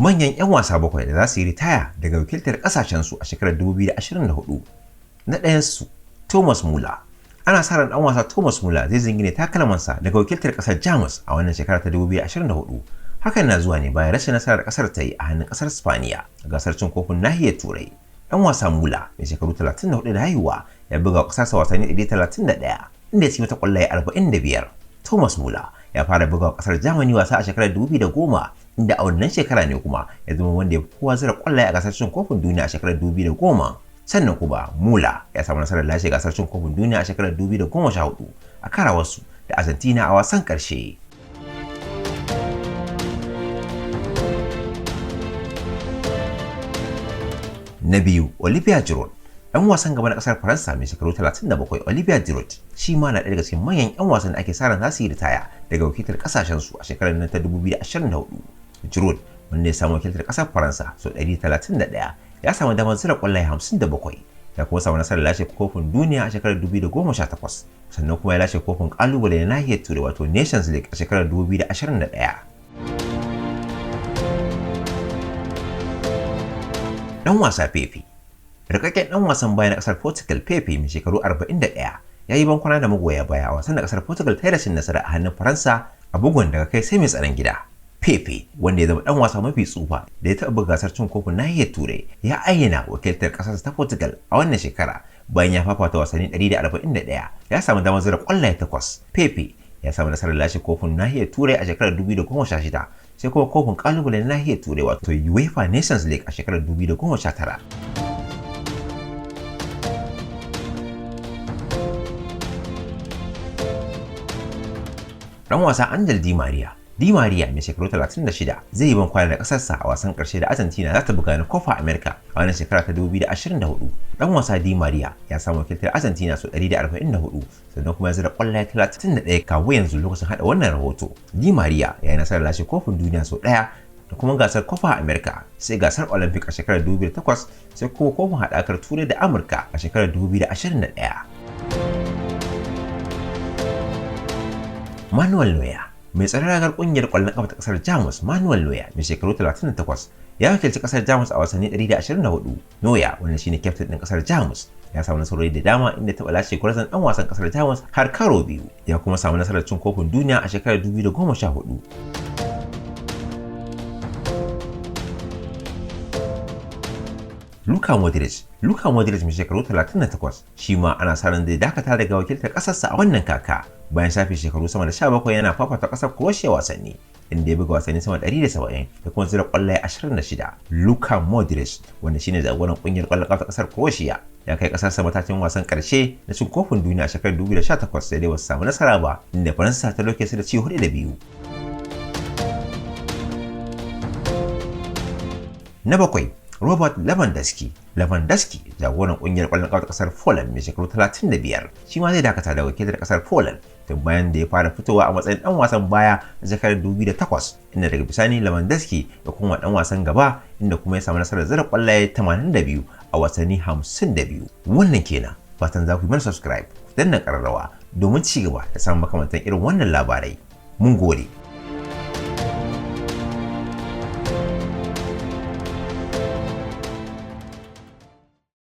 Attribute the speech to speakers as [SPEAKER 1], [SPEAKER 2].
[SPEAKER 1] Manyan 'yan wasa bakwai da za su yi ritaya daga wakiltar kasashensu a shekarar 2024. Na ɗayansu, Thomas Muller. Ana sa ran ɗan wasa Thomas Muller zai zingine takalmansa daga wakiltar ƙasar Jamus a wannan shekara ta 2024. Hakan na zuwa ne bayan rashin nasarar ƙasar ta yi a hannun ƙasar Spaniya a gasar cin kofin nahiyar Turai. Ɗan wasa Muller mai shekaru 34 da haihuwa ya buga wa ƙasarsa wasanni 131 inda ya ci mata ƙwallaye 45. Thomas Muller ya fara buga wa ƙasar Germany wasa a shekarar 2010 inda a wannan shekara ne kuma ya zama wanda ya fi kowa zira ƙwallaye a gasar cin kofin duniya a shekarar 2010. Sannan kuma Muller ya samu nasarar lashe gasar cin kofin duniya a shekarar 2014 a karawarsu da Argentina a wasan ƙarshe. Na biyu, Olivier Giroud. Ɗan wasan gaba na ƙasar Faransa mai shekaru 37, Olivier Giroud shi ma na ɗaya daga cikin manyan 'yan wasan da ake sa ran za su yi ritaya daga wakiltar ƙasashensu a shekarar nan ta 2024. Giroud, wanda ya samu wakiltar ƙasar Faransa sau 131, ya samu damar zira ƙwallaye 57, ya kuma samu nasarar lashe kofin duniya a shekarar 2018, sannan kuma ya lashe kofin ƙalubale na nahiyar Turai wato Nations League a shekarar 2021. Ɗan wasa Pepe. Rikakken ɗan wasan baya na ƙasar Portugal Pepe mai shekaru 41 ya yi bankwana da magoya baya a wasan da ƙasar Portugal ta yi rashin nasara a hannun Faransa a bugun daga kai sai mai tsaron gida. Pepe, wanda ya zama ɗan wasa mafi tsufa da ya taɓa buga gasar cin kofin nahiyar Turai, ya ayyana wakiltar ƙasarsa ta Portugal a wannan shekara bayan ya fafata wasanni 141, ya samu damar zira ƙwallaye 8. Pepe ya samu nasarar lashe kofin nahiyar Turai a shekarar 2016, sai kuma kofin ƙalubale na nahiyar Turai wato UEFA Nations League a shekarar 2019. Dan wasa Angel Di Maria. Di Maria mai shekaru 36 zai yi bankwana da ƙasarsa a wasan ƙarshe da Argentina za ta buga na Copa America a wannan shekara ta 2024. Dan wasa Di Maria ya samu wakiltar Argentina sau 144, sannan kuma ya zira ƙwallaye 31 kawo yanzu lokacin haɗa wannan rahoto. Di Maria ya yi nasarar lashe kofin duniya sau ɗaya da kuma gasar Copa America, sai gasar Olympic a shekarar 2008, sai kuma kofin haɗakar Turai da Amurka a shekarar 2021. Manuel Neuer. Mai tsaron ragar kungiyar ƙwallon ƙafa ta ƙasar Jamus, Manuel Neuer mai shekaru 38 ya wakilci ƙasar Jamus a wasanni 124. Neuer, wanda shine kyaftin ɗin ƙasar Jamus, ya samu nasarori da dama inda taɓa lashe gwarzon ɗan wasan ƙasar Jamus har karo biyu, ya kuma samu nasarar cin kofin duniya a shekarar 2014. Luka Modric mai shekaru 38 shi ma ana sa ran zai dakata daga wakiltar ƙasarsa a wannan kaka bayan shafe shekaru sama da 17 yana fafata ƙasar Croatia wasanni, inda ya buga wasanni sama da 170 da kuma zira ƙwallaye 26. Luka Modric, wanda shine jagoran ƙungiyar ƙwallon ƙafa ta ƙasar Croatia, ya kai ƙasarsa matakin wasan ƙarshe na cin kofin duniya a shekarar 2018 sai dai ba su samu nasara ba, inda Faransa ta doke su da ci 4-2. Na bakwai, Robert Lewandowski, jagoran kungiyar ƙwallon ƙafa ta ƙasar Poland mai shekaru 35, shi ma zai dakata da wakiltar ƙasar Poland tun bayan da ya fara fitowa a matsayin ɗan wasan baya a shekarar 2008, inda daga bisani Lewandowski ya kuma ɗan wasan gaba, inda kuma ya samu nasarar zira ƙwallaye 82 a wasanni 52. Wannan kenan, fatan za ku yi mana subscribe, ku danna ƙararrawa domin ci gaba da samun makamantan irin wannan labarai. Mun gode.